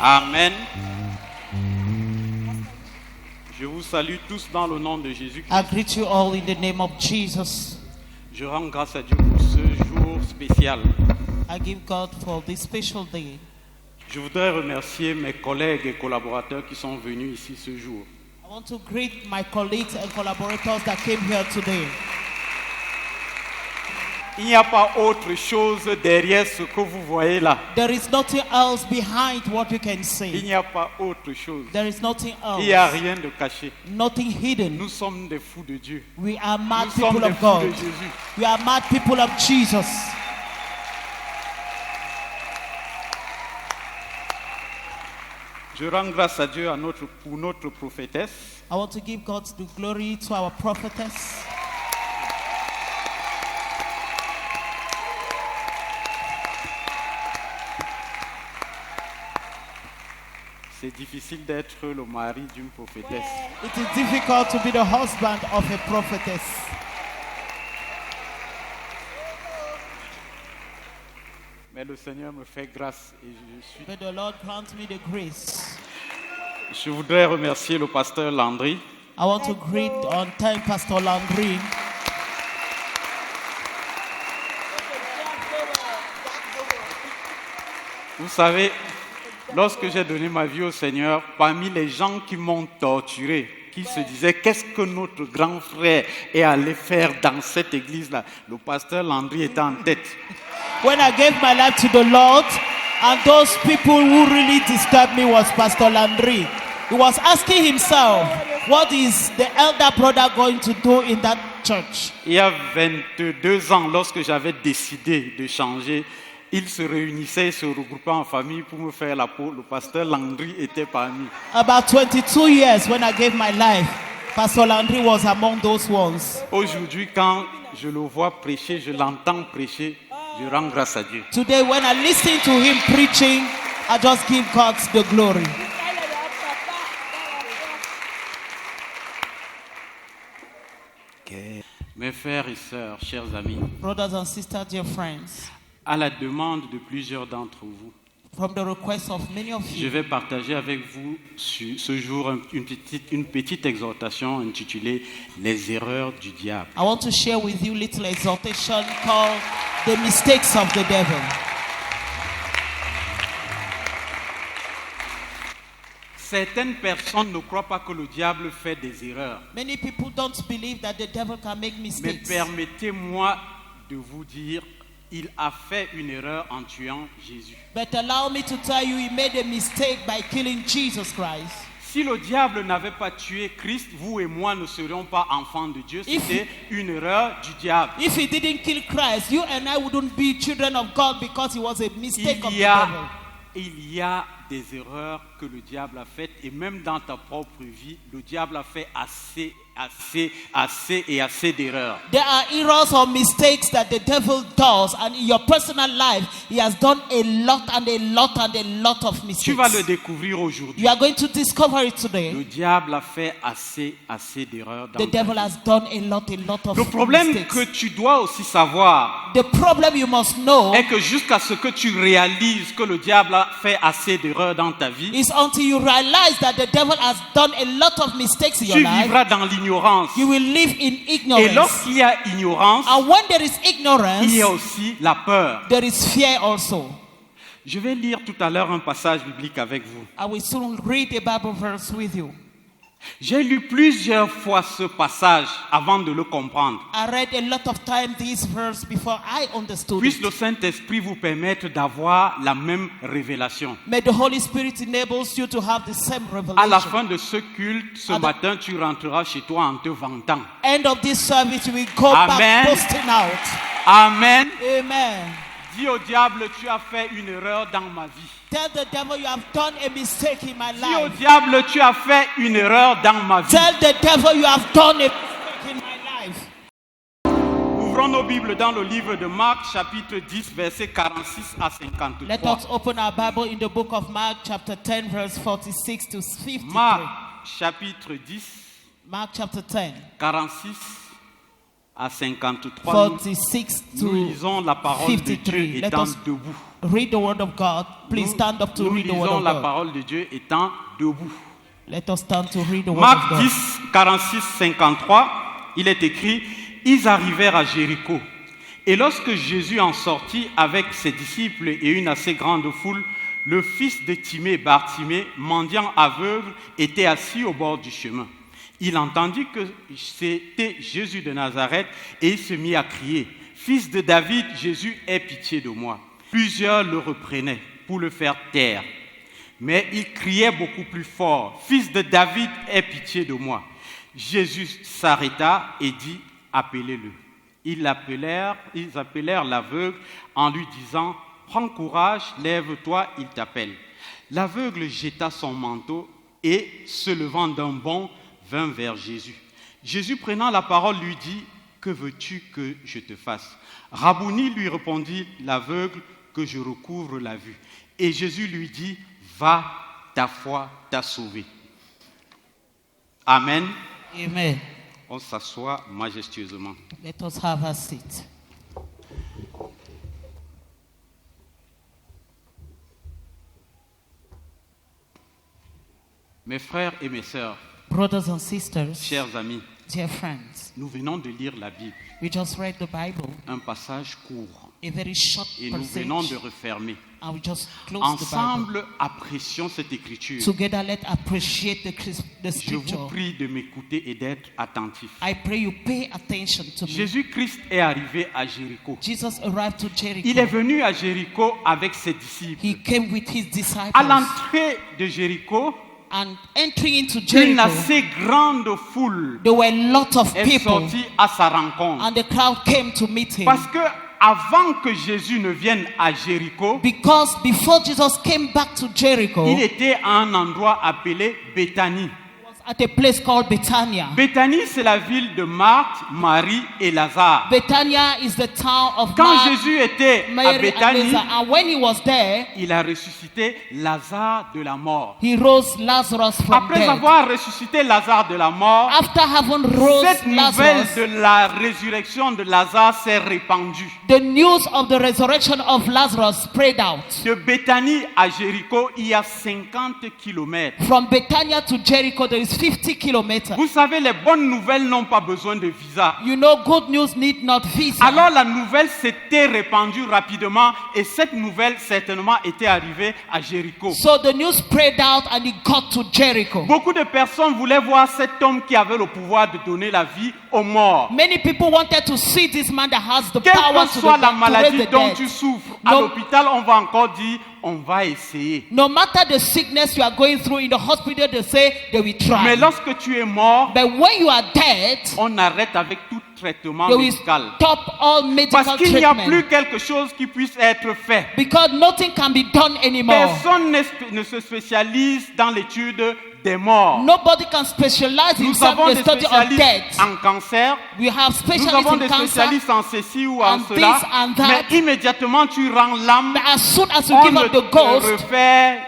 Amen. Je vous salue tous dans le nom de Jésus-Christ. I greet you all in the name of Jesus. Je rends grâce à Dieu pour ce jour spécial. I give God for this special day. Je voudrais remercier mes collègues et collaborateurs qui sont venus ici ce jour. I want to greet my colleagues and collaborators that came here today. Il n'y a pas autre chose derrière ce que vous voyez là. There is nothing else behind what you can Il see. n'y a pas autre chose. There is nothing Il n'y a else. rien de caché. Nothing hidden. Nous sommes des fous de Dieu. We are mad Nous sommes people des of fous de God. Jésus. We are mad people of Jesus. Je rends grâce à Dieu pour notre prophétesse. I want to give God the glory to our prophetess. C'est difficile d'être le mari d'une prophétesse. It is difficult to be the husband of a prophetess. Mais le Seigneur me fait grâce et May the Lord grant me the grace. je voudrais remercier le pasteur Landry. I want to greet on time Pastor Landry. Vous savez, lorsque j'ai donné ma vie au Seigneur, parmi les gens qui m'ont torturé, qui se disaient qu'est-ce que notre grand frère est allé faire dans cette église-là, le pasteur Landry était en tête. When I gave my life to the Lord, and those people who really disturbed me was Pastor Landry. He was asking himself, what is the elder brother going to do in that church? Il y a 22 ans, lorsque j'avais décidé de changer, ils se réunissaient, ils se regroupaient en famille pour me faire la peau. Le pasteur Landry était parmi. About 22 years when I gave my life, Pastor Landry was among those ones. Aujourd'hui, quand je le vois prêcher, je l'entends prêcher, je rends grâce à Dieu. Today when I listen to him preaching, I just give God the glory. Mes frères et sœurs, chers amis, Brothers and sisters, dear friends, à la demande de plusieurs d'entre vous, from the request of many of je you, vais partager avec vous ce jour une petite exhortation intitulée « Les erreurs du diable ». I want to share with you little exhortation called The Mistakes of the Devil. Certaines personnes ne croient pas que le diable fait des erreurs. Many people don't believe that the devil can make Mais mistakes. permettez-moi de vous dire, il a fait une erreur en tuant Jésus. But allow me to tell you, he made a mistake by killing Jesus Christ. Si le diable n'avait pas tué Christ, vous et moi ne serions pas enfants de Dieu. C'était une erreur du diable. If he didn't kill Christ, you and I wouldn't be children of God because it was a mistake of the devil. Il y a des erreurs que le diable a faites et même dans ta propre vie, le diable a fait assez d'erreurs. There are errors or mistakes that the devil does, and in your personal life, he has done a lot and a lot and a lot of mistakes. Tu vas le découvrir aujourd'hui. You are going to discover it today. Le diable a fait assez d'erreurs dans The ta devil vie. has done a lot of Le problème mistakes. que tu dois aussi savoir The problem you must know est que jusqu'à ce que tu réalises que le diable a fait assez d'erreurs dans ta vie, is until you realize that the devil has done a lot of mistakes in your tu life, vivras dans l'ignorance. you will live in Et ignorance. lorsqu'il y a ignorance, And when there is ignorance, il y a aussi la peur. there is fear also. Je vais lire tout à l'heure un passage biblique avec vous. I will soon read a Bible verse with you. J'ai lu plusieurs fois ce passage avant de le comprendre. I read a lot of time this verse before I understood Puisse it. le Saint-Esprit vous permettre d'avoir la même révélation. May the Holy Spirit enables you to have the same À la revelation. fin de ce culte, ce At the- matin, tu rentreras chez toi en te vantant. End of this service, you will go Amen. back boasting out. Amen. Amen. Dis au diable, tu as fait une erreur dans ma vie. Tell the devil you have done a mistake in my Dis au life. diable, tu as fait une erreur dans ma vie. Tell the devil you have done a mistake in my life. Ouvrons nos Bibles dans le livre de Marc, chapitre 10, versets 46 à Let 53. us open our Bible in the book of Mark, chapter 10, verse 46 to 53. Marc, chapitre 10, Mark chapter 10, 46 à 53, 46 nous to lisons la parole de 53. Dieu Let étant us debout. read the word of God. Please stand up to Nous read the word lisons of la God. parole de Dieu étant debout. Let us stand to read the word of Marc God. 10, 46, 53, il est écrit, ils arrivèrent à Jéricho. Et lorsque Jésus en sortit avec ses disciples et une assez grande foule, le fils de Timée, Bartimée, mendiant aveugle, était assis au bord du chemin. Il entendit que c'était Jésus de Nazareth et il se mit à crier, « Fils de David, Jésus, aie pitié de moi. » Plusieurs le reprenaient pour le faire taire. Mais il criait beaucoup plus fort, « Fils de David, aie pitié de moi. » Jésus s'arrêta et dit, « Appelez-le. » Ils appelèrent l'aveugle en lui disant, « Prends courage, lève-toi, il t'appelle. » L'aveugle jeta son manteau et, se levant d'un bond, vint vers Jésus. Jésus, prenant la parole, lui dit, « Que veux-tu que je te fasse ?» Rabouni, lui répondit l'aveugle, « Que je recouvre la vue. » Et Jésus lui dit, « Va, ta foi t'a sauvé. » Amen. Amen. On s'assoit majestueusement. Let us have a seat. Mes frères et mes sœurs, Brothers and sisters, chers amis, dear friends, nous venons de lire la Bible, we just read the Bible, un passage court, a very short et nous venons de passage, refermer. and we just close the Bible. Ensemble, apprécions cette écriture. Together, let's appreciate the Je scripture. vous prie de m'écouter et d'être attentif. I pray you pay attention to me. Jésus-Christ est arrivé à Jéricho. Jesus arrived to Il est Jericho. venu à Jéricho avec ses disciples. He came with his À disciples, l'entrée de Jéricho, and entering into une Jericho, assez grande foule there were a lot of est people, sortie à sa rencontre. and the crowd came to meet him. Parce que avant que Jésus ne vienne à Jéricho, Because before Jesus came back to Jericho, il he était à un endroit appelé Béthanie. was at a place called Bethania. Béthanie, c'est la ville de Marthe, Marie et Lazare. Bethania is the town of Quand Mark, Jésus était à Mary, and Béthanie, Lazarus. And when he was there, il a ressuscité Lazare de la mort. he rose Lazarus from Après death. avoir ressuscité Lazare de la mort, After having rose cette nouvelle Lazarus, de la résurrection de Lazare s'est répandue. the news of the resurrection of Lazarus spread out. De Béthanie à Jéricho, il y a 50 kilomètres. From Bethania to Jericho, there is 50 kilometers. Vous savez, les bonnes nouvelles n'ont pas besoin de visa. You know, good news need not visa. Alors la nouvelle s'était répandue rapidement et cette nouvelle certainement était arrivée à Jéricho. So the news spread out and it got to Jericho. Beaucoup de personnes voulaient voir cet homme qui avait le pouvoir de donner la vie aux morts. Many people wanted to see this man that has the Quelle power que to soit la raise maladie the dont dead. tu souffres, à No. l'hôpital, on va encore dire, on va essayer. No matter the sickness you are going through in the hospital, they say they will Mais try. lorsque tu es mort, But when you are dead, on arrête avec tout traitement they will médical. stop all medical Parce qu'il n'y a plus treatment. quelque chose qui puisse être fait. Because nothing can be done anymore. Personne ne se spécialise dans l'étude des morts. Nobody can specialize Nous himself avons in des the study of spécialistes death. en cancer, We have nous specialists avons in des cancer. spécialistes en ceci ou en and cela, this and that. mais immédiatement tu rends l'âme, But as soon as you on give ne up the te ghost, refait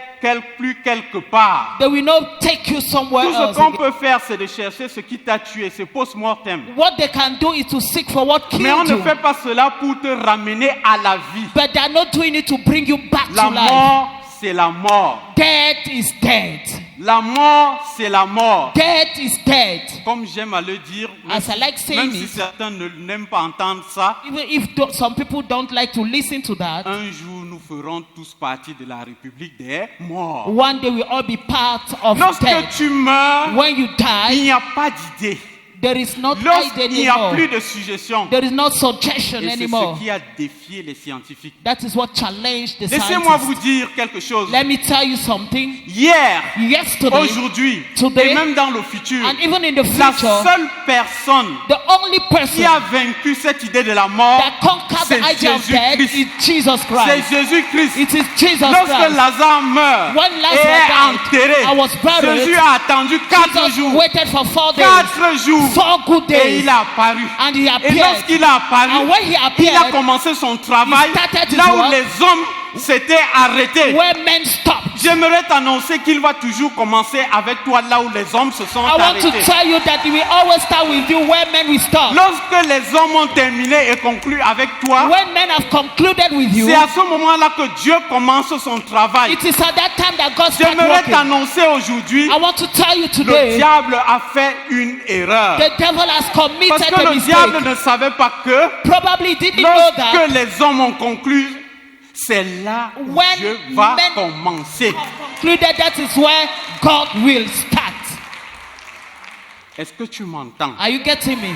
plus quelque part. they will not take you somewhere Tout ce else. qu'on again. peut faire, c'est de chercher ce qui t'a tué, c'est post-mortem. What they can do is to seek for what Mais on killed ne you. fait pas cela pour te ramener à la vie. But they are not doing it to bring you back La to life. mort, c'est la mort. Death is dead. La mort, c'est la mort. Death is dead. Comme j'aime à le dire, même, As I like saying même si it, certains n'aiment pas entendre ça, even if some people don't like to listen to that, un jour nous ferons tous partie de la République des morts. one day we'll all be part of Lorsque death. tu meurs, When you il die, n'y a pas d'idée. there is not light Lorsqu'il n'y a anymore. plus de suggestion. There is no suggestion Et c'est anymore. ce qui a défié les scientifiques. That is what challenged the Laissez-moi vous scientists. dire quelque chose. Let me tell you something. Hier, Yesterday, aujourd'hui, today, et même dans le futur, and even in the la future, seule personne the only qui person a vaincu cette idée de la mort, that conquered c'est the idea of death is Jésus-Christ. Jesus C'est Christ. Jésus-Christ. It is Jesus Lorsque Christ. Lazare meurt When et Lazarus est died, enterré, I was buried. Jésus a attendu 4 Jesus jours. waited for 4 days, 4 jours. 4 good Et days, il a apparu. and he Et appeared. lorsqu'il a apparu, And when he il a appeared, commencé son travail he started his là où work les hommes s'étaient arrêtés. where men stopped. J'aimerais t'annoncer qu'il va toujours commencer avec toi là où les hommes se sont I want to arrêtés. tell you that He will always start with you where men will stop. Lorsque les hommes ont terminé et conclu avec toi, When men have concluded with you, c'est à ce moment-là que Dieu commence son travail. it is at that time that God starts J'aimerais working. t'annoncer aujourd'hui, I want to tell you le today, diable a fait une erreur. the devil has Parce committed que a le diable mistake. ne savait pas que Probably didn't know lorsque that les hommes ont conclu, c'est là où When Dieu va men- commencer. concluded that is where God will start. Est-ce que tu m'entends? Are you getting me?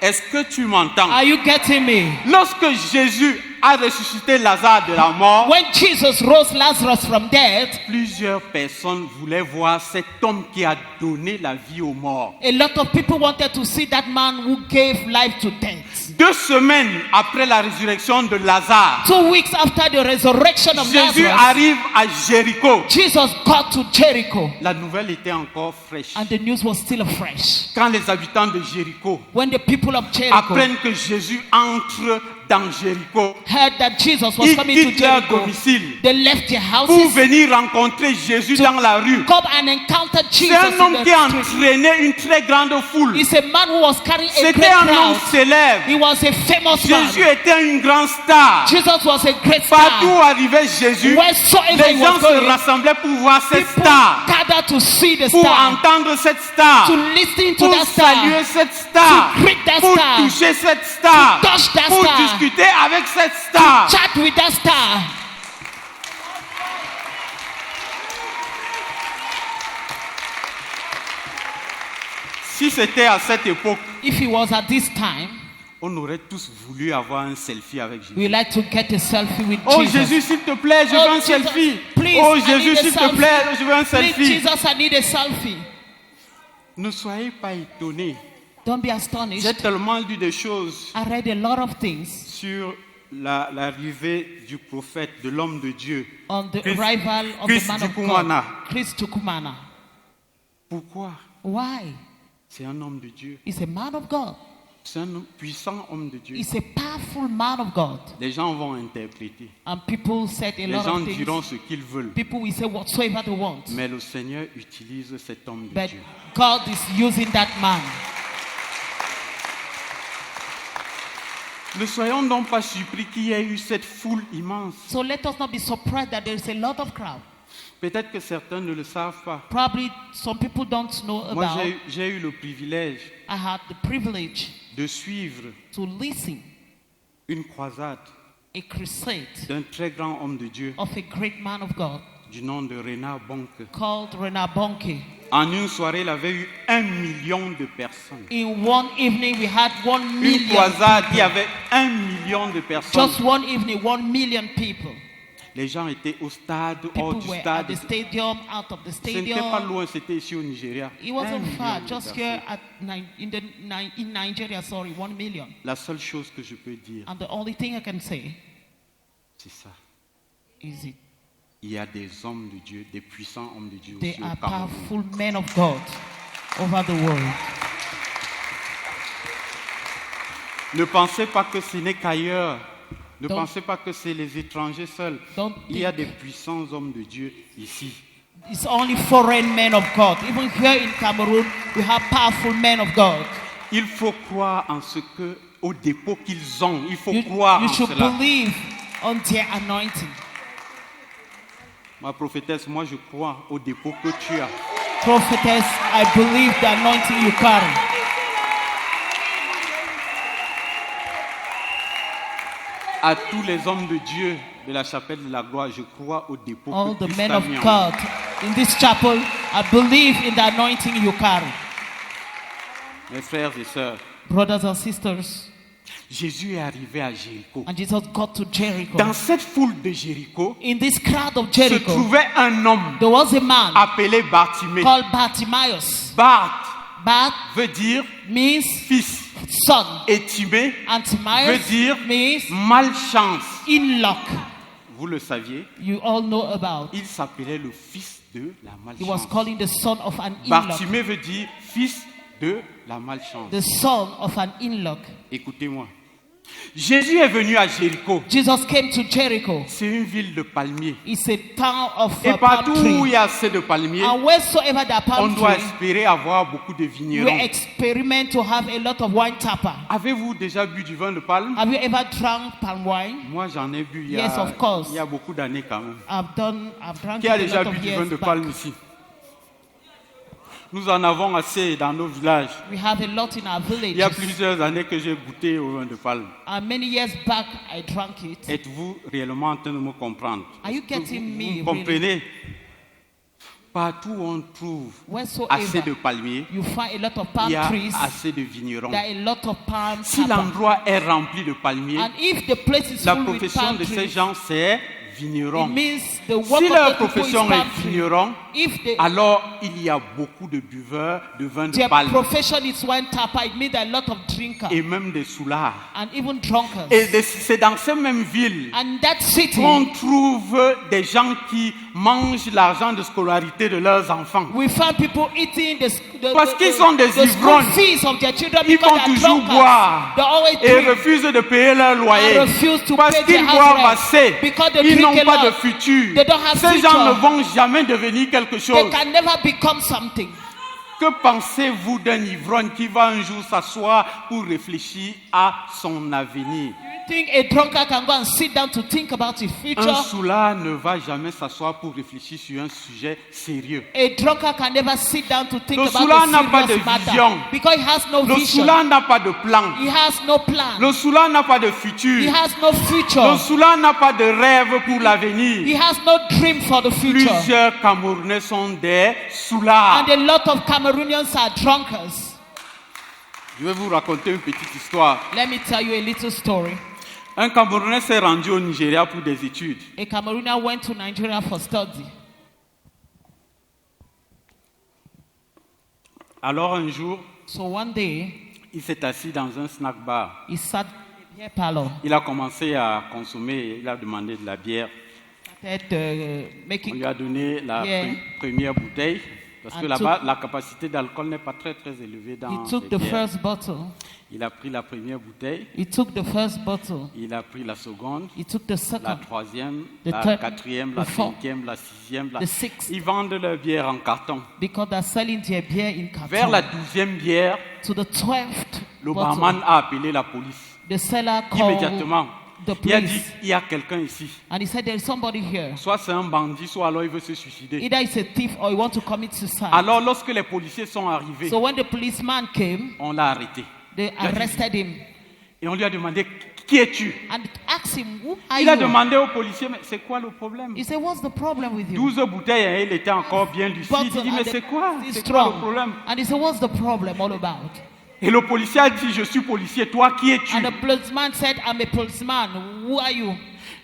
Est-ce que tu m'entends? Are you getting me? Lorsque Jésus a ressuscité Lazare de la mort, When Jesus rose Lazarus from death, plusieurs personnes voulaient voir cet homme qui a donné la vie aux morts. a lot of people wanted to see that man who gave life to death. 2 semaines après la résurrection de Lazare, 2 weeks after the resurrection of Jésus Lazarus, arrive à Jéricho. Jesus got to Jericho, La nouvelle était encore fraîche. and the news was still fresh. Quand les habitants de Jéricho When the people of Jericho apprennent que Jésus entre dans Jéricho, heard that Jesus was ils coming to quittent leur Jericho, domicile they left their pour houses venir rencontrer Jésus dans la rue. come and encounter Jesus C'est un in homme the qui a street. entraîné une très grande foule. He's a man who was carrying a C'était great un homme crowd. célèbre. He was a famous Jésus man. était une grande star. Jesus was a great Partout où star. arrivait Jésus, Wheresoever he les gens was se going, rassemblaient pour voir cette people star, gathered to see the pour star, entendre cette star, to listen to pour that star, saluer cette star, to greet that pour star, toucher cette star, to touch that pour star, discuter avec cette star. chat with that star. Si c'était à cette époque, If he was at this time, on aurait tous voulu avoir un selfie avec Jésus. we like to get a selfie with Oh Jesus. Jésus, s'il te plaît, je veux Oh, un Jesus, selfie. please, Oh I Jésus, need a s'il te selfie. plaît, je veux un Please, selfie. Jesus, I need a selfie. Ne soyez pas étonnés. Don't be J'ai astonished. tellement lu des choses I read a lot of things sur l'arrivée du prophète, de l'homme de Dieu. on the Chris- arrival of Chris the man of Tukumana. God, Chris Tukumana. Pourquoi? Why? C'est un homme de Dieu. He's a man of God. C'est un puissant homme de Dieu. He's a powerful man of God. Les gens vont interpréter. And people said a Les lot gens of things. diront ce qu'ils veulent. People will say whatsoever they want. Mais le Seigneur utilise cet homme de But Dieu. God is using that man. Ne soyons donc pas surpris qu'il y ait eu cette foule immense. So let us not be surprised that there is a lot of crowd. Peut-être que certains ne le savent pas. Probably some people don't know Moi, about. j'ai eu le privilège I had the privilege de suivre to listen une croisade a crusade d'un très grand homme de Dieu of a great man of God du nom de Renard Bonke. called Renard Bonke. En une soirée, il avait eu 1 million de personnes. In one evening, we had 1 Une million. croisade, il y avait 1 million de personnes. Just one evening, 1 million people. Les gens étaient au stade, hors People du were at stade. the stadium, out of the Ce n'était pas stadium. loin, c'était ici au Nigeria. It 1 wasn't million far, de just personnes. here at in Nigeria. Sorry, 1 million. La seule chose que je peux dire, And the only thing I can say c'est ça. is it Il y a des hommes de Dieu, des puissants hommes de Dieu they aussi are au Cameroun. powerful men of God over the world. Ne pensez pas que ce n'est qu'ailleurs. Ne Donc- pensez pas que c'est les étrangers seuls. Don't Il y a think- des puissants hommes de Dieu ici. It's only foreign men of God. Even here in Cameroon, we have powerful men of God. Il faut croire en ce que, au dépôt qu'ils ont. Il faut You, croire you en should cela. believe on their anointing. Ma prophétesse, moi je crois au dépôt que tu as. Prophetess, I believe the anointing you carry. À tous les hommes de Dieu de la chapelle de la gloire, je crois au dépôt All que the Christ men a of mis en God in this chapel, I believe in the anointing you carry. Mes frères et sœurs, Brothers and sisters, Jésus est arrivé à Jéricho. and Jesus got to Jericho. Dans cette foule de Jéricho, In this crowd of se Jericho, trouvait un homme there was a man appelé Bartimée. called Bartimaeus. Bart Bart veut dire means fils. son. Et Timée And veut Timaeus dire means malchance. in luck. Vous le saviez, You all know about. il s'appelait le fils de la He was malchance. calling the son of an in-luck. Bartimée veut dire fils de la malchance. The son of an in-luck. Écoutez-moi, Jésus est venu à Jéricho. Jesus came to Jericho. C'est une ville de palmiers. It's a town of Et palm partout où il trees. y a assez de palmiers, And wheresoever there are on palm doit trees, espérer avoir beaucoup de we vignerons. experiment to have a lot of wine tapper. Avez-vous déjà bu du vin de palme? Have you ever drunk palm wine? Moi, j'en ai bu Yes, of course. il y a beaucoup d'années quand même. I've drunk Qui a it a déjà lot bu of du vin years de back. palme ici? Nous en avons assez dans nos villages. We have a lot in our Il y a villages. plusieurs années que j'ai goûté au vin de palme. And many years back, I drank it. Êtes-vous réellement en train de me comprendre? Are you getting Vous me? me Really? comprenez? Partout où on trouve assez Wheresoever de palmiers, you find a lot of il palm y a trees, assez de vignerons. there are a lot of palm Si tapper. l'endroit est rempli de palmiers, And if the place is la full with profession palm de ces trees, gens, c'est it vigneron. means the work Si of leur the people is profession palm est tree. vigneron, If alors il y a beaucoup de buveurs de vin de their palme profession is wine tapper, it means there are a lot of drinkers et même des soulards. and even drunkards. Et c'est dans ces mêmes villes And that city, qu'on trouve des gens qui mangent l'argent de scolarité de leurs enfants. we find people eating Parce qu'ils sont des the school ivrognes. fees of their children Ils because vont they are toujours drunkards. boire They always et drink refusent de payer leur loyer. and refuse to Parce pay their qu'ils house boivent rent assez. because they Ils drink n'ont a pas de lot. futur. They don't have Ces gens future. ne vont jamais devenir quelque They chose. can never become something. Que pensez-vous d'un ivrogne qui va un jour s'asseoir pour réfléchir à son avenir? You think a drunkard can go and sit down to think about his Un future? soulard ne va jamais s'asseoir pour réfléchir sur un sujet sérieux. A drunkard can never sit down to think Le about soulard a n'a pas serious de matter vision. because he has no Le vision. soulard n'a pas de plan. He has no plan. Le soulard n'a pas de He futur. has no Le future. soulard n'a pas de rêve pour He l'avenir. has no dream for the future. Plusieurs Camerounais sont des soulards. And a lot of Cameroonians are drunkards. Je vais vous raconter une petite histoire. Let me tell you a little story. Un Camerounais s'est rendu au Nigeria pour des études. A Cameroonian went to Nigeria for study. Alors un jour, So one day, il s'est assis dans un snack bar. he sat in a beer parlor, Il a commencé à consommer, il a demandé de la bière. started On making. lui a donné la Yeah. première bouteille. Parce que And là-bas, la capacité d'alcool n'est pas très élevée dans He took les the bières. first bottle. Il a pris la première bouteille, He took the first bottle. il a pris la seconde, He took the la second, troisième, The la third, quatrième, la the fourth, cinquième, la sixième. the sixth. Ils vendent leur bière en carton. because they're selling their beer in Vers la carton. 12e bière, To the 12th le bottle, barman a appelé la police. the seller called Immédiatement, the il a dit, police. il y a quelqu'un ici. And he said, there is somebody here. Soit c'est un bandit, soit alors il veut se suicider. Either it's a thief or he wants to commit suicide. Alors lorsque les policiers sont arrivés, So when the policeman came, on l'a arrêté. they arrested him Et on lui a demandé, qui es-tu? and asked him, who are Il a you? demandé au policier, mais c'est quoi le problème? He said, what's the problem with you? 12 bouteilles, hein, il était encore bien lucide. Il dit, mais and c'est quoi? he's C'est quoi le strong. problème? And he said, what's the problem all about? Et le policier a dit, je suis policier, toi qui es-tu? And the policeman said, I'm a policeman. Who are you?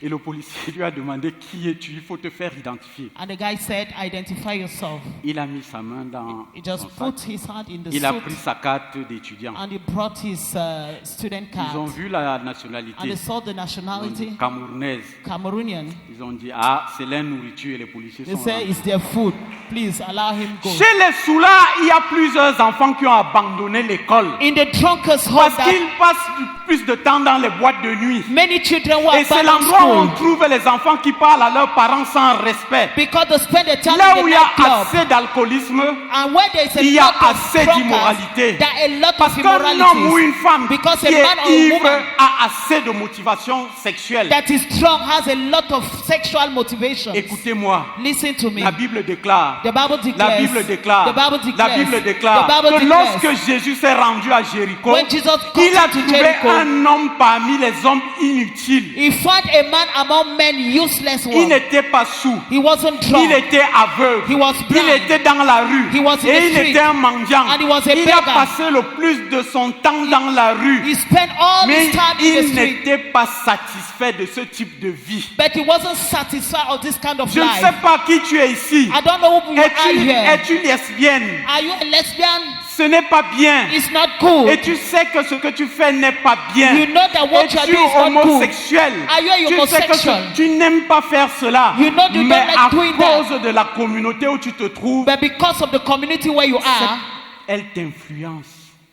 Et le policier lui a demandé, qui es-tu? Il faut te faire identifier. And the guy said, identify yourself. Il a mis sa main dans He just son put sac. his hand in the Il a pris suit sa carte d'étudiant. and he brought his student Ils ont card. vu la And they nationalité saw the nationality, camerounaise. Cameroonian. Ils ont dit, ah, c'est leur nourriture et les policiers They sont say là. it's their food. Please allow him go. Chez les soulards, il y a plusieurs enfants qui ont abandonné l'école. In the drunkard's home, Parce that qu'ils passent plus de temps dans les boîtes de nuit. many children who Et are c'est bad in l'endroit où on school trouve les enfants qui parlent à leurs parents sans respect. because they spend the time Là in où the il y a nightclub. assez d'alcoolisme, And where there is a il y a lot of assez drunkards, d'immoralité. there are a lot Parce of qu'un homme ou immoralities. une femme Because qui a est man or a ivre woman a assez de motivation sexuelle. that is strong has a lot of sexual motivation. Écoutez-moi, Listen to me. la Bible déclare. The Bible La declares. Bible déclare. The Bible declares. La Bible déclare The Bible que declares. lorsque Jésus s'est rendu à Jéricho, When Jesus il a got to trouvé Jericho, un homme parmi les hommes inutiles. he found a man among men useless Il ones. n'était pas sourd. He wasn't Il drunk. était aveugle. He was blind. Il était dans la rue. He was in Et the il street. était un mendiant. And he was a Il a beggar. passé le plus de son temps dans la rue. He spent all Mais his time in the il street. n'était pas satisfait de ce type de vie. But he wasn't satisfied of this kind of Je ne life. sais pas qui tu es ici. I don't know who you are here. Es-tu lesbienne? Are you a lesbian? Ce n'est pas bien. It's not good. Et tu sais que ce que tu fais n'est pas bien. You know that what you are Es-tu doing is not good. homosexuel? Are you a Tu sais que homosexual? tu n'aimes pas faire cela. You know you don't Mais like à doing cause de la communauté où tu te trouves, But because of the community where you are, elle t'influence.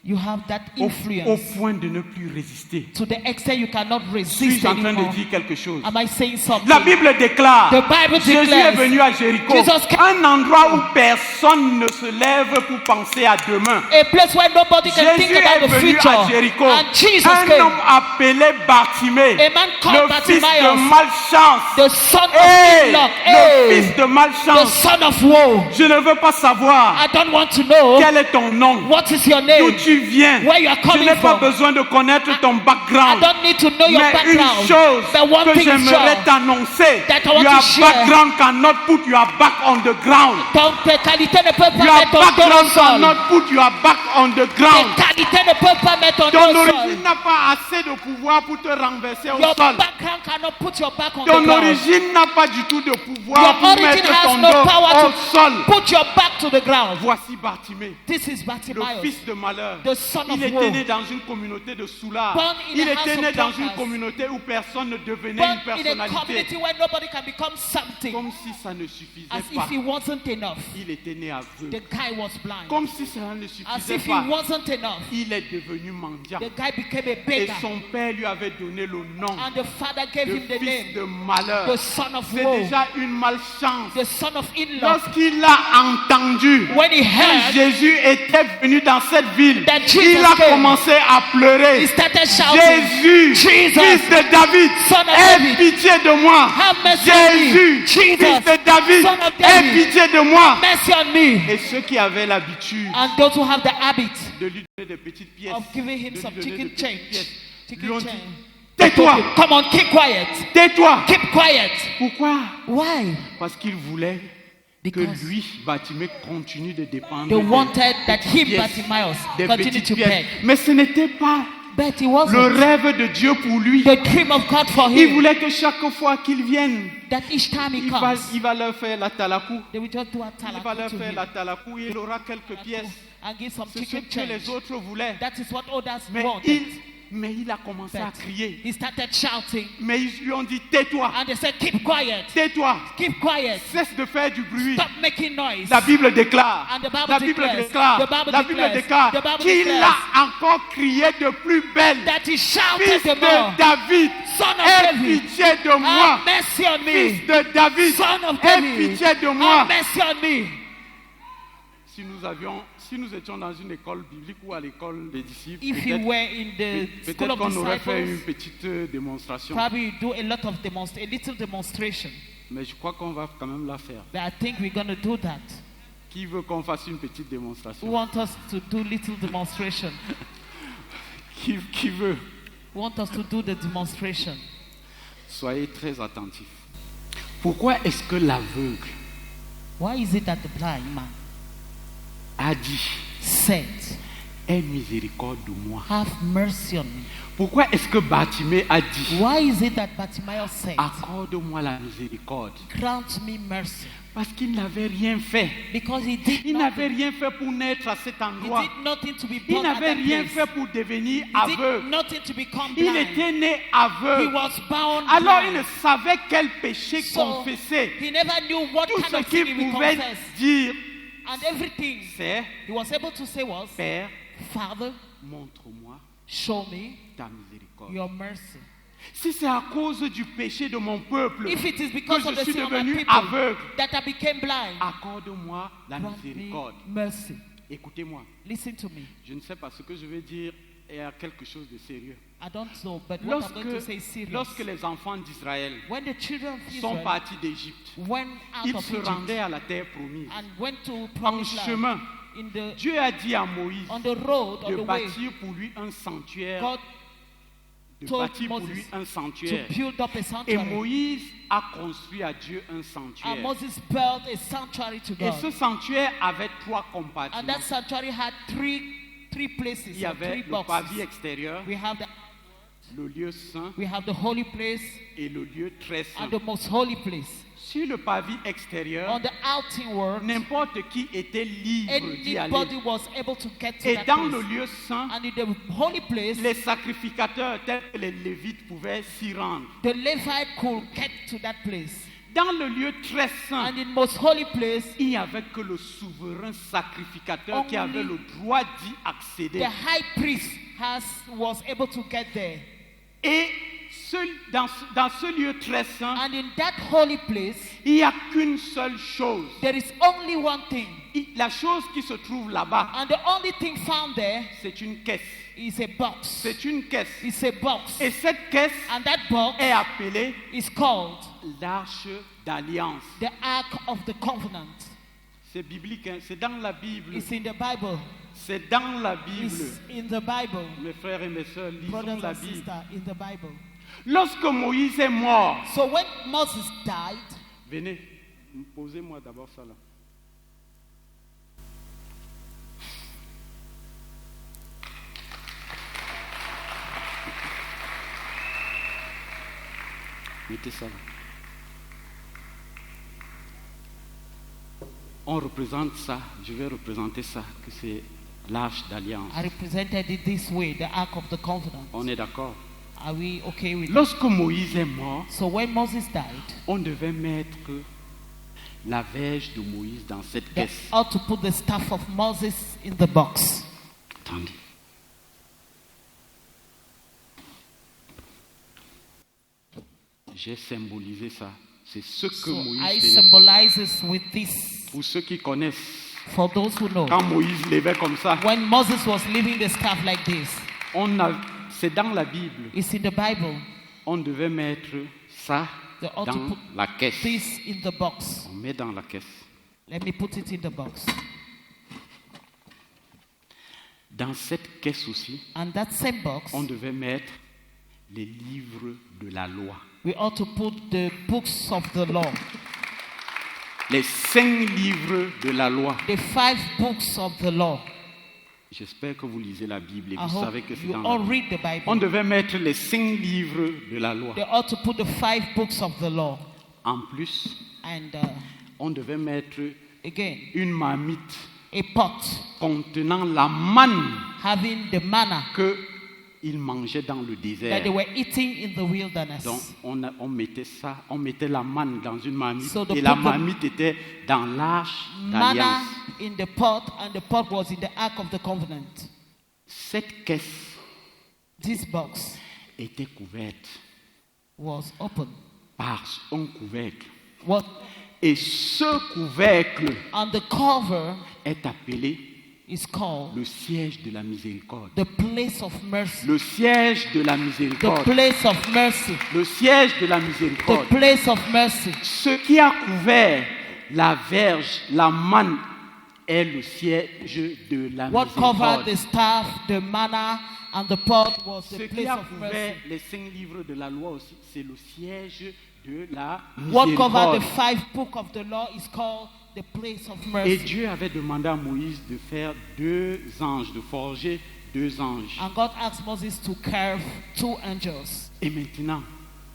You have that au influence point de ne plus résister. to the extent you cannot resist Suis-je en train de anymore. dire quelque chose? Am I saying something? La Bible déclare, The Bible Jésus declares, est venu à Jéricho, Jesus came- un endroit où personne ne se lève pour penser à demain. A place where nobody can think Jésus est about the venu à future. Jéricho, And Jesus un came, homme appelé Bartimée, A man called le fils de Bartimaeus, malchance. the son of Hey, Enoch, le fils de the malchance. son of woe. Je ne veux pas savoir I don't want to know quel est ton nom, what is your d'où name. tu viens. Where you are Je coming n'ai pas from. besoin de connaître ton I background. don't need to know your Mais une background. chose But one que thing is j'aimerais sure, t'annoncer, that I want your to share. background cannot put your back on the ground. tes qualités ne peuvent pas Your mettre ton dos au background sol. cannot put your back on the ground. Tes qualités ne peuvent pas mettre ton dos Ton au sol. origine n'a pas assez de pouvoir pour te renverser au Your sol. background cannot put your back on the Ton ground. origine n'a pas du tout de pouvoir Your pour origin mettre has ton no dos power au to sol. put your back to the ground. Voici Bartimée, This is le Bartimaeus, fils de malheur. the son of Il était woe. né dans une communauté de soulards. Born in Il a house était of né dans une drunkards. communauté où personne ne devenait Born une in a personnalité. community where nobody can become something. Comme si ça ne suffisait As pas. if it wasn't enough. Il était né aveugle. The guy was blind. Comme si ça ne As suffisait if pas. it wasn't enough. Il est devenu mendiant. The guy became a Et beggar. son père lui avait donné le nom And the father gave de him the fils name, de malheur. the son of C'est woe, déjà une malchance. the son of in-law. Lorsqu'il a entendu When he que heard, Jésus était venu dans cette ville, that Jesus il a came, commencé à he pleurer. started shouting, Jésus, Jesus, fils de David, son of aie David, pitié de moi. have mercy on me. Jésus, Jesus, fils de David, son of aie David, pitié de moi. mercy on me. Et ceux qui avaient l'habitude And those who have the habit de lui donner des petites pièces, of giving him de lui some donner chicken des petites change, pièces, chicken lui ont dit, change. tais-toi, Come on, keep quiet. tais-toi. Keep quiet. Pourquoi? Why? Parce qu'il voulait que Because lui, Bartimée, continue de dépendre they des wanted that him, pièces, Bartimaeus, des continue petites to pièces. beg. Mais ce n'était pas But it le wasn't rêve de Dieu pour lui. the dream of God for Il him voulait que chaque fois qu'il vienne, that each time he il comes, va leur faire la talakou. they will just do a Il va leur talaku to faire him la talakou et il aura quelques pièces. and give some C'est ce chicken que change. les autres voulaient. That is what others Mais wanted. il a commencé à But crier. he started shouting Mais ils lui ont dit, tais-toi, and they said, keep quiet, tais-toi, keep quiet, cesse de faire du bruit. stop making noise. La Bible déclare, And the Bible la Bible declares, déclare, the Bible la Bible declares, déclare the Bible qu'il declares a encore crié de plus belle. that he shouted Fils the more, de David, Son of aie David, pitié de moi. have mercy on Fils me, de David, Son of aie David, pitié de moi. have mercy on me. Si nous étions dans une école biblique ou à l'école des disciples, If you were in the school peut-être of qu'on aurait fait une disciples, petite démonstration. probably you do a little demonstration. Mais je crois qu'on va quand même la faire. But I think we're going to do that. Qui veut qu'on fasse une petite We démonstration? want us to do little demonstration. Qui veut? We want us to do the demonstration. Soyez très attentifs. Pourquoi est-ce que l'aveugle Why is it that the blind man a dit said, aie miséricorde de moi? have mercy on me? Pourquoi est-ce que Bartimée a dit Why is it that Bartimaeus said, accorde-moi la miséricorde? grant me mercy? Parce qu'il n'avait rien fait. Because he did Il n'avait nothing. rien fait pour naître à cet He endroit. did nothing to be Il born at n'avait that rien place. fait pour devenir He did aveugle. nothing to become Il blind. était né He aveugle. was bound Alors il ne blind. savait quel péché So confesser. he never knew what Tout kind ce of sin he qu'il would pouvait confess. dire, And everything c'est he was able to say was, Père, Father, montre-moi show me ta miséricorde. your mercy. Si c'est à cause du péché de mon peuple If it is because que of je the suis sin of my devenu people aveugle, that I became blind, accorde-moi la grant me miséricorde. mercy. Écoutez-moi, Listen to me. je ne sais pas ce que je vais dire est à quelque chose de sérieux. I don't know, but what I'm going to say is serious. Lorsque les enfants d'Israël When the children of sont Israel partis d'Égypte, went out ils of se Egypt rendaient à la terre promise. and went to En promised land, chemin, in the Dieu a dit à Moïse on the road, on de the way, bâtir pour lui un sanctuaire, God de told bâtir pour Moses lui un to sanctuaire. build up a Et sanctuary. Moïse a construit à Dieu un And sanctuaire. Moses built a sanctuary to Et God. ce sanctuaire avait trois And compartiments. that sanctuary had three places, Il y or avait three le parvis boxes. extérieur, We have le lieu saint the holy place et le lieu très saint. and the most holy place. Sur le parvis extérieur, On the outing world, n'importe qui était libre d'y aller. anybody was able to get to Et that dans le place. lieu saint, And in the holy place, les sacrificateurs tels que les Lévites pouvaient s'y rendre. the Levite could get to that place. Dans le lieu très saint, And in most holy place, il n'y avait que le souverain sacrificateur qui Only avait le droit d'y accéder. the high priest was able to get there. Et dans ce lieu très saint, And in that holy place, il n'y a qu'une seule chose. there is only one thing. La chose qui se trouve là-bas, And the only thing found there c'est une caisse. is a box. C'est une caisse. It's a box. Et cette caisse And that box est appelée is called l'Arche d'Alliance. the Ark of the Covenant. C'est biblique, hein? C'est dans la Bible. It's in the Bible. C'est dans la Bible. It's in the Bible. Mes frères et mes sœurs, lisons Brothers la and Bible. sisters, in the Bible. Lorsque Moïse est mort, So when Moses died, venez, posez-moi d'abord ça là. Mettez ça là. On représente ça, je vais représenter ça, que c'est l'Arche d'Alliance. I represented it this way, the Ark of the Covenant. On est d'accord? Are we okay with that? Lorsque Moïse est mort, So when Moses died, on devait mettre la verge de Moïse dans cette they caisse. ought to put the staff of Moses in the box. Attendez. J'ai symbolisé ça. C'est ce que So I Moïse faisait. symbolizes with this Pour ceux qui connaissent, for those who know. quand Moïse levait comme ça, When Moses was leaving the staff like this, c'est dans la Bible. it's in the Bible. On devait mettre ça They ought to dans put la caisse. this in the box. On met dans la caisse. Let me put it in the box. Dans cette caisse aussi, And that same box, on devait mettre les livres de la loi. we ought to put the books of the law, Les 5 livres de la loi. the 5 books of the law. J'espère que vous lisez la Bible et I vous hope savez que c'est you dans la all Bible. read the On Bible. devait mettre les 5 livres de la loi. They ought to put the 5 books of the law. En plus, And on devait mettre again, une marmite a pot contenant la manne having the manna qu'ils mangeaient dans le that désert. they were eating in the wilderness. Donc, on mettait ça, on mettait la manne dans une marmite So the et la put the marmite était dans l'arche Manna d'alliance. in the pot, and the pot was in the Ark of the Covenant. Cette caisse This box était couverte was open. par un couvercle. What? Et ce couvercle And the cover est appelé is called le siège de la miséricorde. the place of mercy. Le siège de la The miséricorde. place of mercy. Le siège de la The miséricorde. place of mercy. Ce qui a couvert la verge, la manne, est le siège de la What covered miséricorde. the staff, the manna, and the pot was Ce the qui place a of couvert mercy. les 5 livres de la loi aussi, c'est le siège de la What covered the miséricorde. 5 book of the law is called the place of Et mercy. Dieu avait demandé à Moïse de faire 2 anges, de forger 2 anges. And God asked Moses to carve 2 angels. Et maintenant,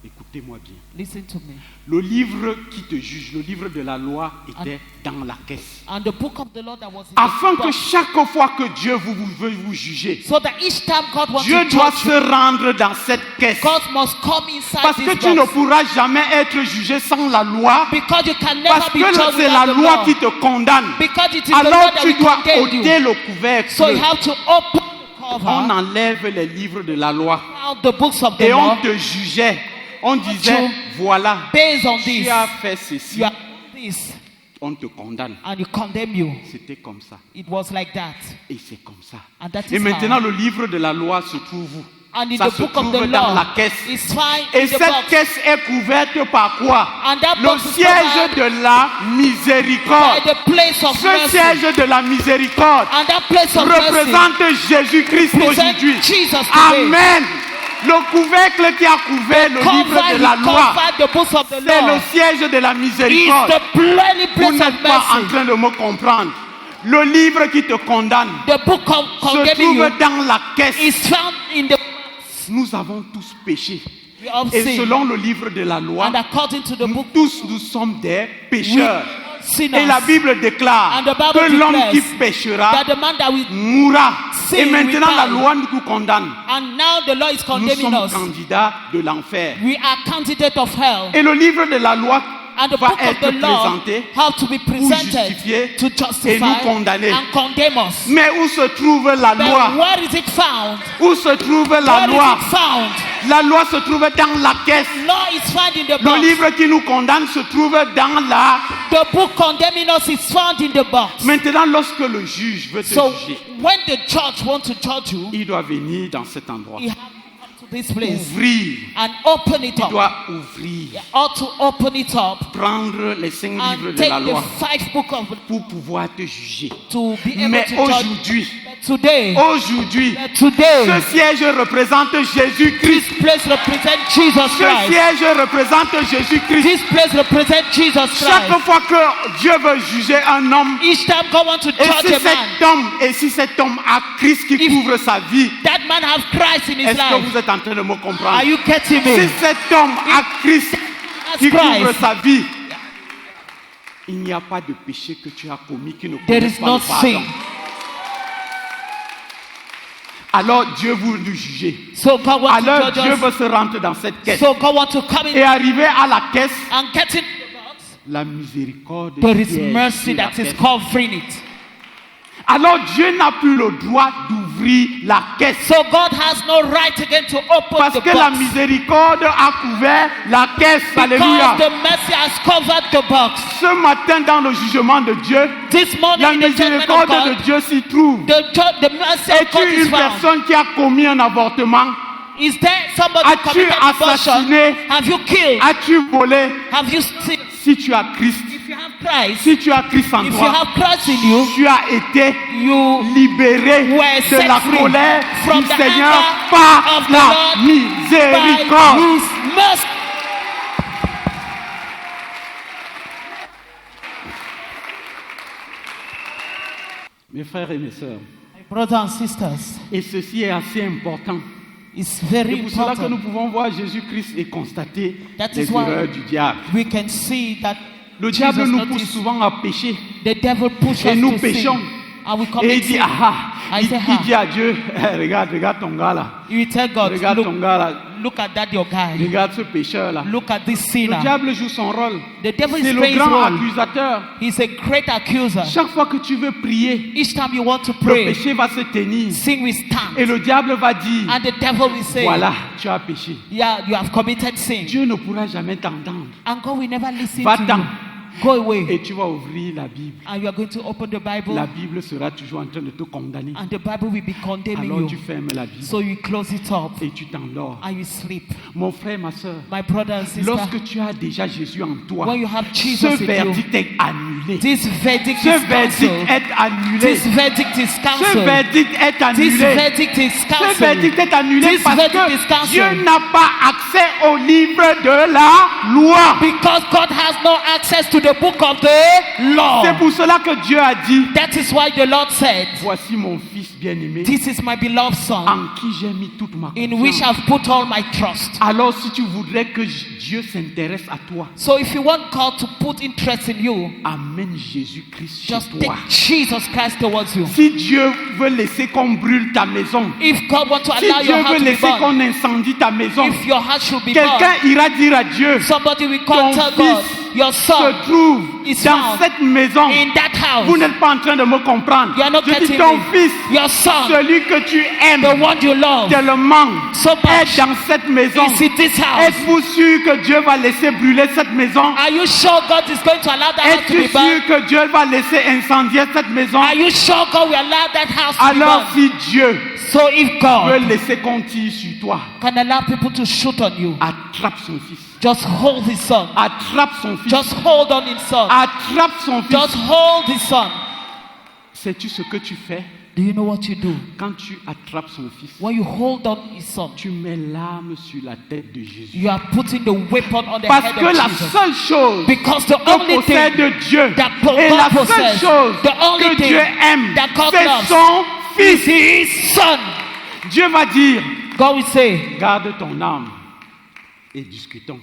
écoutez-moi bien. Listen to me. Le livre qui te juge, le livre de la loi était dans la caisse. And the book of the law that was in Afin the que box, chaque fois que Dieu veut vous juger, so that each time God wants Dieu to doit judge se you, rendre dans cette caisse. God must come inside Parce this que tu ne box. pourras jamais être jugé sans la loi. Because you can never Parce be que judged c'est la without the loi law. qui te condamne. Because it is the law Alors that tu will dois condemn you. ôter le couvercle. So you have to open the cover, On enlève les livres de la loi. out the books of the Et on law, te jugeait. On disait, voilà, based on this. tu as fait ceci. You have this, On te condamne. and you condemn you. C'était comme ça. It was like that. Et c'est comme ça. And that Et is maintenant, how. le livre de la loi se trouve où? And in Ça the se book of trouve the dans law, la caisse. it's fine Et in the cette box. caisse est couverte par quoi? And that Le box is siège covered de la by miséricorde. the place of Ce mercy. siège de la miséricorde And that place of mercy représente Jésus-Christ present aujourd'hui. Jesus today. Amen. Le couvercle qui a couvert le livre Cover, de la he loi, covered the books of the c'est le law. siège de la Is miséricorde. the plenty Vous place n'êtes of pas en mercy. train de me comprendre. Le livre qui te condamne The book of se condemning you trouve dans la caisse. is found in the Nous avons tous péché. we have Et sinned. selon le livre de la loi, And according to the book, tous nous sommes des pécheurs. sinners. Et la Bible déclare And the Bible que l'homme declares qui péchera that the man that will, mourra. sin Et maintenant will la die. loi nous condamne. and now the law is Nous condemning sommes us. candidats de l'enfer. We are candidate of hell. Et le livre de la loi And the va book of être the law présenté have to be presented justifier to et justify nous condamner. and condemn us. Mais où se trouve la But loi? where is it found? Où se trouve la Where loi? is it found? La loi se trouve dans la caisse. Law is found in the Le box. livre qui nous condamne se trouve dans la... The book condemning us is found in the box. Maintenant, lorsque le juge veut te So juger, when the judge wants to judge you, il doit venir dans cet endroit. he has to come to this place Ouvrir. and open it Il up. doit ouvrir. He ought to open it up Prendre les 5 livres and de take la the loi 5 book of pour pouvoir te juger. to be able Mais to judge. aujourd'hui, Today, Aujourd'hui, ce siège représente Jésus-Christ. this place represents Jesus Ce Christ. siège représente Jésus-Christ. This place represents Jesus Chaque Christ. fois que Dieu veut juger un homme, Each time God wants to judge a man, et si cet homme a Christ qui If- couvre sa vie, that man have Christ in his est-ce que life. vous êtes en train de me comprendre? Are you getting Si me? cet homme a Christ Has qui couvre Christ. sa vie, il n'y a pas de péché que tu as commis qui ne There connaisse is pas no le pardon. sin. Alors Dieu veut nous juger. So God wants Alors to Dieu judge veut us. se rentrer dans cette caisse. So God wants to come Et in arriver à la caisse, and get in the box. la miséricorde There is siège mercy sur la that is caisse. covering it. Alors Dieu n'a plus le droit d'ouvrir la caisse. So God has no right again to open Parce the que la box. miséricorde a couvert la caisse. Because Alléluia. the mercy has covered the box. Ce matin, dans le jugement de Dieu, This morning la in the judgment of miséricorde de God, Dieu s'y trouve. the mercy of God Es-tu is une found. personne qui a commis un avortement? Is there somebody As-tu committed abortion? assassiné? Have you killed? As-tu volé? Have you steal? Si tu as Christ, If you have Christ, si tu as Christ en if you toi, have Christ in you, tu as été you libéré were de set la free colère from du the Seigneur anger par of the la Lord by miséricorde. His mercy. Mes frères et mes sœurs, My brothers and sisters, et ceci est assez important. it's C'est very pour cela que nous important. pouvons voir Jésus-Christ et constater That les is why erreurs du diable. We can see that Le diable Jesus nous pousse noticed souvent à pécher. the devil pushes Et us nous to péchons. sin, and we Et commit il dit, sin. ah, I il, say, il dit à Dieu, regarde ton gars là. You will tell God, Regarde ton gars là. look at that your guy. Regarde ce pécheur là. Look at this Le sinner. diable joue son rôle. The devil C'est is le playing his grand role. accusateur. He's a great accuser. Chaque fois que tu veux prier, Each time you want to le pray, péché va se tenir. sin will stand. Et le diable va dire, And the devil will say, voilà, tu as péché. yeah, you have committed sin. Dieu ne pourra jamais t'entendre. And God will never listen to Va-t'en. you. Go away. Et tu vas ouvrir la Bible. And you are going to open the Bible. La Bible sera toujours en train de te condamner. And the Bible will be condemning Alors tu you. fermes la Bible So you close it up. et tu t'endors. And you sleep. Mon frère, ma soeur, My brother and sister, lorsque tu as déjà Jésus en toi, when you have ce Jesus in you, verdict est annulé. this verdict Ce is verdict cancelled. est annulé. This verdict is Ce cancelled. verdict est This annulé. verdict is Ce cancelled. verdict est annulé This parce verdict is que cancelled. Dieu n'a pas accès au livre de la loi. Because God has no access to the book of the law. C'est pour cela que Dieu a dit, That is why the Lord said, voici mon fils bien-aimé this is my beloved son, en qui j'ai mis toute ma in which confiance. I've put all my trust. Alors si tu voudrais que Dieu s'intéresse à toi, So if you want God to put interest in you, amène Jésus-Christ chez just toi. take Jesus Christ towards you. Si Dieu veut laisser qu'on brûle ta maison, If God wants to si allow Dieu your heart veut to be laisser burned, qu'on incendie ta maison, if your heart should be quelqu'un burned, ira dire à Dieu, somebody will ton come tell God, your fils son se trouve is dans found cette maison. in that house. Vous n'êtes pas en train de me comprendre. You are not Je dis getting ton me. fils, Your son, celui que tu aimes the one you love, tellement, so est much, dans cette maison. is in this house. Êtes-vous sûr que Dieu va laisser brûler cette maison? Are you sure God is going to allow that house to Es-tu be burned? sûr que Dieu va laisser incendier cette maison? Are you sure God will allow that house to be Alors burned? si Dieu So if veut God laisser qu'on tire sur toi, can allow people to shoot on you, attrape son fils. just hold his son. Attrape son fils. Just hold on his son. Attrape son fils. Just hold his son. Sais-tu ce que tu fais Do you know what you do? quand tu attrapes son fils? When you hold on his son, Tu mets l'arme sur la tête de Jésus. you are putting the weapon on the Parce head que of la Jesus. seule chose Because the que only possède thing Dieu that et la God seule possesses, chose the only que thing Dieu aime, that God c'est loves son is fils. his son. Dieu va dire, God will say, garde ton âme et discutons.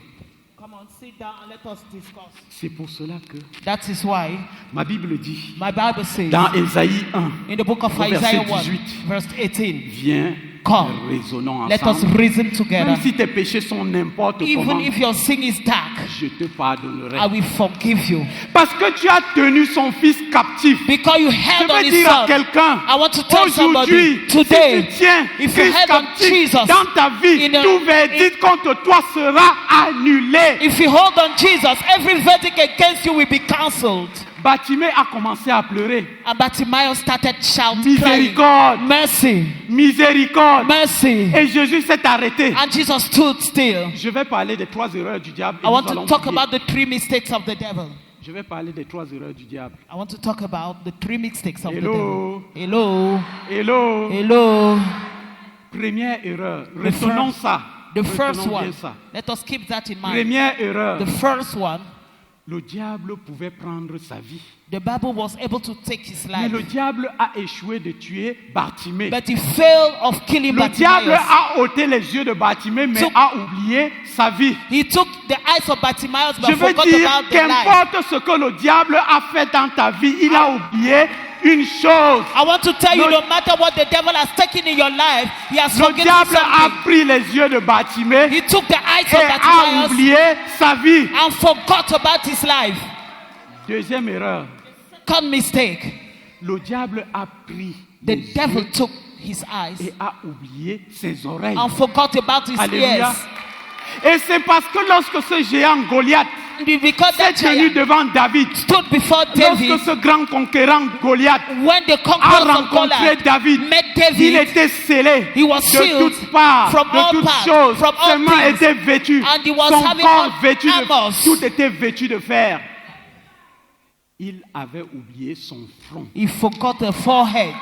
come on, sit down and let us discuss. C'est pour cela que That is why ma Bible dit, my Bible says dans Ésaïe 1, in the book of au verset Isaiah 1, 18, verse 18, viens Come, raisonnons let us ensemble. reason together. Même si tes péchés sont n'importe Even comment, if your sin is dark, je te pardonnerai. I will forgive you. Parce que tu as tenu son fils captif. Because you Je held on veux his dire à son. quelqu'un, I want to tell somebody aujourd'hui, today, si tu tiens if you Christ held on captif Jesus dans ta vie, in a- tout verdict contre toi sera annulé. if you hold on Jesus, every verdict against you will be cancelled. Bartimée a commencé à pleurer. And Bartimaeus started shouting, crying, Miséricorde, mercy, miséricorde. mercy. Et Jésus s'est arrêté. And Jesus stood still. Je vais parler des 3 erreurs du diable. et I want nous allons to talk prier. about the 3 mistakes of the devil. Je vais parler des 3 erreurs du diable. I want to talk about the 3 mistakes of Hello. the devil. Hello. Hello. Hello. Première erreur. The Retenons first- ça. The first Retenons bien one. ça. Let us keep that in mind. Première erreur. The first one, Le diable pouvait prendre sa vie. the Bible was able to take his Mais life. le diable a échoué de tuer Bartimée. But he failed of killing Le diable Bartimaeus. a ôté les yeux de Bartimée, mais So- a oublié sa vie. He took the eyes of Bartimaeus but Je veux forgot dire, about the life. qu'importe ce que le diable a fait dans ta vie, il a oublié une chose. I want to tell you, Le- no matter what the devil has taken in your life, he has Le forgotten diable a something. pris les yeux de Bartimée He took the eyes et of a Bartimaeus oublié sa vie. and forgot about his life. Deuxième erreur, Second mistake, le diable a pris the les devil yeux took his eyes et a oublié ses oreilles. and forgot about his Alléluia. ears. Et c'est parce que lorsque ce géant Goliath Because s'est that tenu giant devant David, stood before David, lorsque ce grand conquérant Goliath when the a conquerors of rencontré Goliath David, met il David, était scellé He was de sealed toutes parts, from de all toutes parts, choses. from all Ses mains things. étaient vêtues, And he was son having corps on vêtu de armors. tout était vêtu de fer. Il avait oublié son front. he forgot the forehead.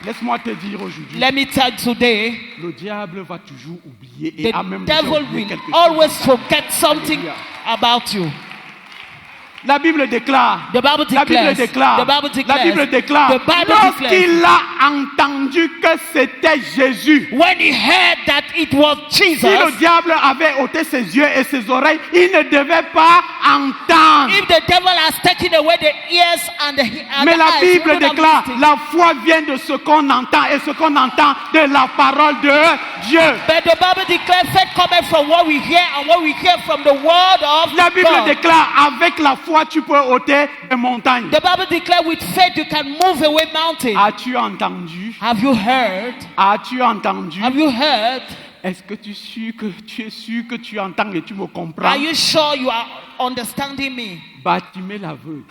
Laisse-moi te dire aujourd'hui, Let me tell you today, le diable va toujours oublier et the a même déjà devil oublié will quelque chose. always forget something Alléluia. about you. La Bible déclare. The Bible La Bible declares. déclare. The Bible declares. La Bible déclare. The Bible Lorsqu'il a entendu que c'était Jésus. When he heard that it was Si le Jesus, diable avait ôté ses yeux et ses oreilles, il ne devait pas entendre. if the devil has taken away the ears and Mais the la eyes, he Bible would have déclare, missed it. la foi vient de ce qu'on entend et ce qu'on entend de la parole de Dieu. But the Bible declares faith cometh from what we hear and what we hear from the word of La Bible God. déclare, avec la foi, tu peux ôter des montagnes. The Bible declares with faith you can move away mountains. As-tu entendu? Have you heard? As-tu entendu? Have you heard? Est-ce que tu es sûr que tu entends et tu me comprends? Are you sure you are understanding me? Bartimée l'aveugle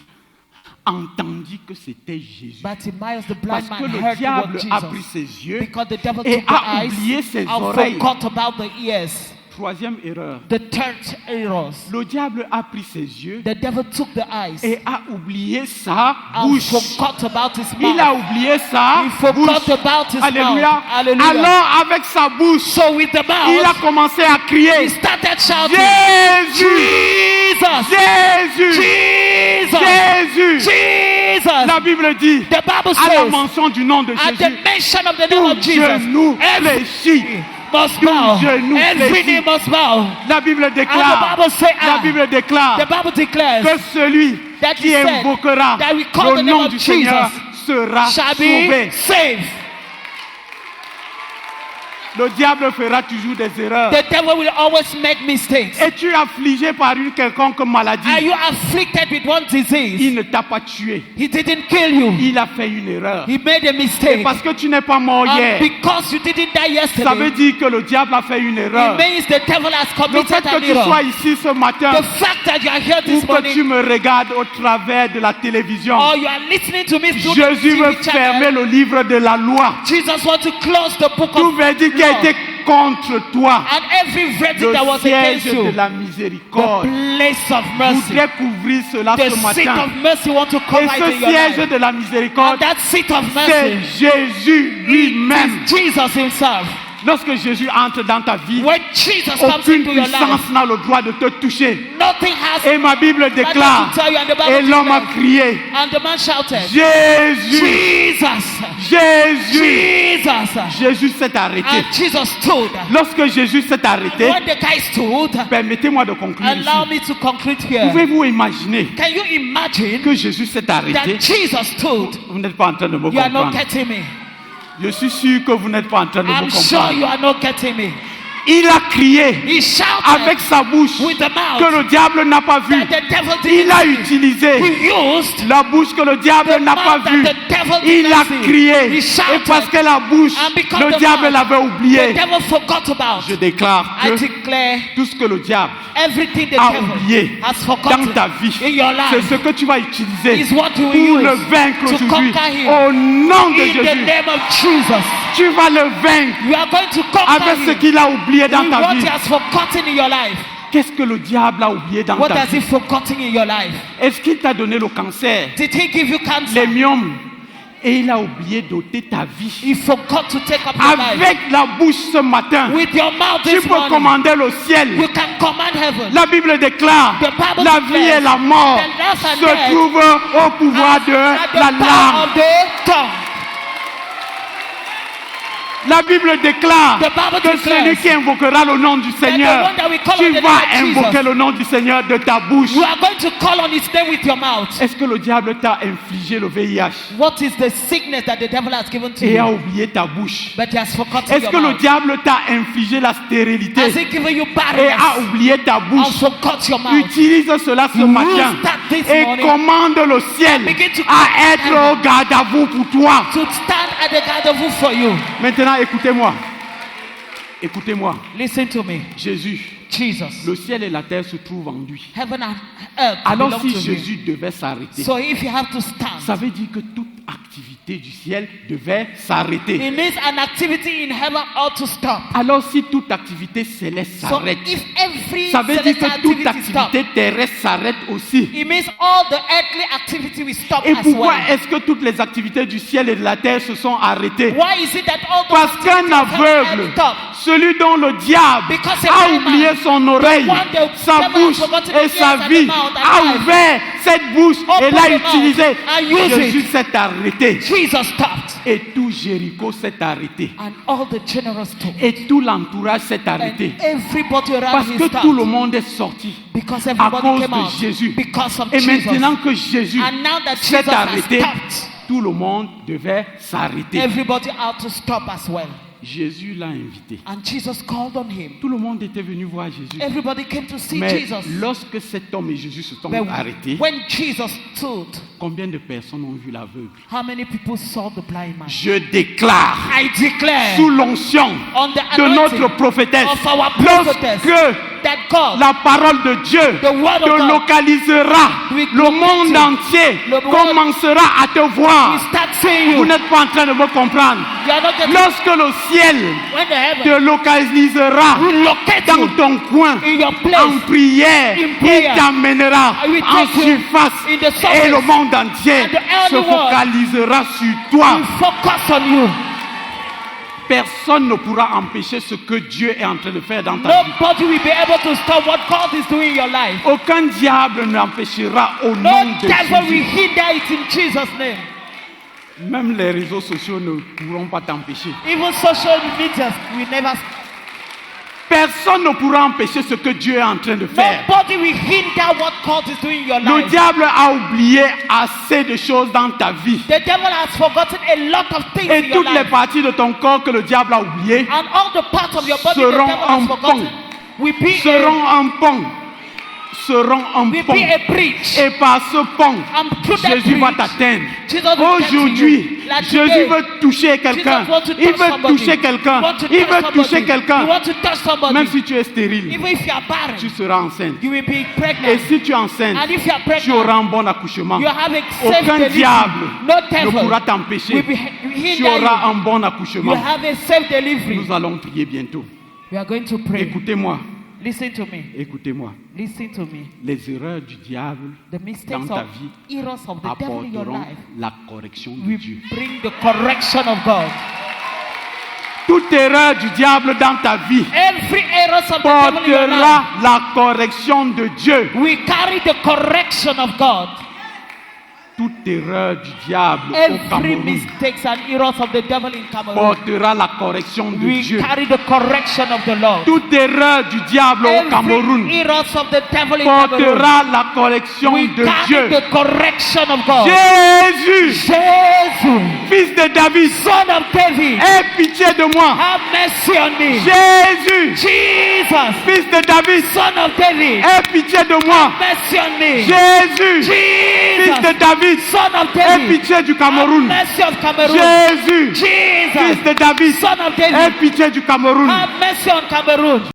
entendit que c'était Jésus. Bartimaeus the Parce blind que man le heard it diable was a pris Jesus. ses yeux Because the devil et took the a eyes oublié ses and oreilles. forgot about the ears. Troisième erreur. The third error. Le diable a pris ses yeux The devil took the eyes et a oublié sa and bouche. forgot about his Il a mouth. oublié sa He forgot bouche. about his Alléluia. mouth. Hallelujah. Alors avec sa bouche, So with the il a mouth, commencé à he crier, started shouting, Jésus, Jesus, Jésus, Jesus, Jésus. Jesus. La Bible dit, The Bible à la says, mention du nom de at the Jésus, mention of the name of tout Jesus, genou every fléchit. must Tout bow. genou Every fléchit. knee must bow. La Bible And the déclare, Bible says, la Bible déclare the Bible declares, que celui that qui he said invoquera that we call le the name nom of du Jesus Seigneur sera shall sauvé. be saved. Le diable fera toujours des erreurs. The devil will always make mistakes. Es-tu affligé par une quelconque maladie? Are you afflicted with one disease? Il ne t'a pas tué. He didn't kill you. Il a fait une erreur. He made a Et mistake. parce que tu n'es pas mort And hier, because you didn't die ça veut yesterday, dire que le diable a fait une it erreur. means the devil has Le fait committed que an tu sois error. ici ce matin The fact that you are here ou this que tu morning, me regardes au travers de la télévision, or you are listening to me through Jésus the veut TV fermer channel, le livre de la loi. Jesus wants to close the book Tout of verdict qui a law. été contre toi, And every verdict le that was against siège you, de la the miséricorde, place of mercy, voudrait couvrir cela the ce seat matin. of mercy want to Et come out in ce your siège life. de la And miséricorde, that seat of c'est mercy Jésus lui-même. is Jesus himself. Lorsque Jésus entre dans ta vie, When Jesus comes aucune into your life, puissance n'a le droit de te toucher. nothing has Et ma Bible déclare, to tell you, and the et Bible l'homme a declares, crié, and the man shouted, Jésus, Jesus, Jésus. Jesus. Jésus s'est arrêté. And Jesus stood. Lorsque Jésus s'est arrêté, When the guy stood, permettez-moi de conclure allow ici. me to conclude here. Pouvez-vous imaginer Can you imagine que Jésus s'est arrêté? that Jesus stood? Vous n'êtes pas en train de me You are not comprendre. getting me. Je suis sûr que vous n'êtes pas en train de I'm me sure you comprendre. are not getting me. Il a crié He shouted avec sa bouche with the mouth que le diable n'a pas vu. that the devil Il didn't a see. utilisé He used la bouche que le diable the n'a pas mouth vue. that the devil Il didn't a see. crié. He Et shouted. parce que la bouche, And because le the diable mouth, l'avait the oublié. devil forgot about. Je déclare I que declare tout ce que le diable everything the a devil oublié has dans forgotten ta vie, in your c'est life ce que tu vas utiliser is what you pour will le use vaincre to aujourd'hui. conquer him. Au nom de in the Jésus, name of Jesus. tu vas le vaincre You are going to conquer avec ce him qu'il a oublié dans with ta what vie. he has forgotten in your life. Qu'est-ce que le diable a oublié dans What ta has he vie? forgotten in your life? Est-ce qu'il t'a donné le cancer, Did he give you cancer? les myomes, et il a oublié d'ôter ta vie? He forgot to take up your life. Avec la bouche ce matin, With your mouth tu this peux morning, commander le ciel. you can command heaven. La Bible déclare, The Bible la vie declares et la mort that life and se death trouvent au pouvoir de At the la power langue. of the tongue. La Bible déclare The Bible que celui declares qui invoquera le nom du Seigneur, one that we call tu on the vas name of invoquer Jesus. le nom du Seigneur de ta bouche. You are going to call on his name with your mouth. Est-ce que le diable t'a infligé le VIH What is the sickness that the devil has given to et a you? oublié ta bouche? But he has forgotten Est-ce your que le mouth. diable t'a infligé la stérilité Has he given you et barrenness a oublié ta and bouche? forgot your mouth? Utilise cela ce You matin start this et morning commande le ciel begin to à être au garde à vous pour toi. To stand at the garden for you. Maintenant, écoutez-moi. Écoutez-moi. Listen to me. Jésus, Jesus. le ciel et la terre se trouvent en lui. Heaven and earth Alors belong si to Jésus him. devait s'arrêter, So if you have to stand, ça veut dire que toute activité du ciel devait s'arrêter. it means an activity in heaven ought to stop. Alors si toute activité céleste So s'arrête, if every ça veut dire celestial que toute activity stop, activité terrestre s'arrête aussi. it means all the earthly activity will stop Et as pourquoi well. est-ce que toutes les activités du ciel et de la terre se sont arrêtées? Why is it that all the Parce qu'un aveugle, stop? celui dont le diable Because a a blind oublié man, son oreille, the one the sa devil bouche has forgotten et the sa ears and vie, the mouth and a life. ouvert cette bouche et Open l'a the mouth utilisée. and use Jésus it. s'est arrêté. Jesus stopped. Et tout Jéricho s'est arrêté. And all the generals stopped. Et tout l'entourage s'est And arrêté. everybody around Parce him que stopped. tout le monde est sorti Because à everybody cause came out de Jésus. because of Et Jesus. maintenant que Jésus And now that s'est Jesus has arrêté, stopped, tout le monde devait s'arrêter. everybody had to stop as well. Jésus l'a invité. And Jesus called on him. Tout le monde était venu voir Jésus. Everybody came to see Mais Jesus. lorsque cet homme et Jésus se sont But arrêtés, when Jesus stood, combien de personnes ont vu l'aveugle? how many people saw the blind man? Je déclare, I declare sous l'onction on the de anointing notre prophétesse, of our prophetess lorsque that God, la parole de Dieu the word of te God, localisera, will le monde locate you. entier Le monde commencera à te we voir. start seeing Vous you. n'êtes pas en train de me comprendre. You are not getting Lorsque le ciel when the heaven te localisera will locate dans you ton coin, in your en place. prière, In prayer. il t'amènera I will en take you surface in the surface. et le monde entier And the early se world focalisera sur toi. will focus on you. Personne ne pourra empêcher ce que Dieu est en train de faire dans ta vie. Nobody will be able to stop what God is doing in your life. Aucun diable n'empêchera au nom No de devil will Jésus. hinder it in Jesus' name. Même les réseaux sociaux ne pourront pas t'empêcher. Even social media will never. Personne ne pourra empêcher ce que Dieu est en train de faire. Nobody will hinder what God is doing in your Le life. diable a oublié assez de choses dans ta vie. The devil has forgotten a lot of things in Et your toutes les life. parties de ton corps que le diable a oubliées And all the parts of your body the seront devil en has forgotten pont. will be seront en pont. Seront en will pont. be a breach. Et par ce pont, And through that Jésus va breach, t'atteindre. Jesus will get to Aujourd'hui, you. Like Jésus today, veut toucher quelqu'un. Jesus wants to Il touch veut somebody. toucher quelqu'un. You want to Il touch veut somebody. toucher You quelqu'un. want to touch somebody. Même si tu es stérile, Even if you are barren, tu seras enceinte. you will be Et pregnant. si tu es enceinte, And if you are tu pregnant, auras un bon accouchement. you have a safe Aucun delivery. diable No ne devil pourra t'empêcher. will be Tu hinder auras you. un bon You accouchement. have a safe delivery. Nous allons prier bientôt. We are going to pray. Écoutez-moi, Listen to me. écoutez-moi. Listen to me. Les erreurs du diable The dans mistakes ta of vie errors of the devil in your apporteront life la correction de will Dieu. bring the correction of God. Toute erreur du diable dans ta vie Every errors of the devil in your life portera la correction de Dieu. will carry the correction of God. Toute erreur du diable au Every Cameroun mistakes and errors of the devil in Cameroon, portera la correction de we Dieu. carry the correction of the Lord. Toute erreur du diable au Cameroun Every errors of the devil in Cameroon, portera la correction we de carry Dieu. the correction of God. Jésus, Jesus, fils de David, Son of David, aie pitié de moi. have mercy on me. Jésus, Jesus, fils de David, Son of David, aie pitié de moi. mercy on me. Jésus, fils Jesus, de David, Son of aie David, pitié du have Cameroun. mercy of Cameroon. Jésus, fils Jesus, de David, Son of aie David, pitié du Cameroun. have mercy on Cameroon.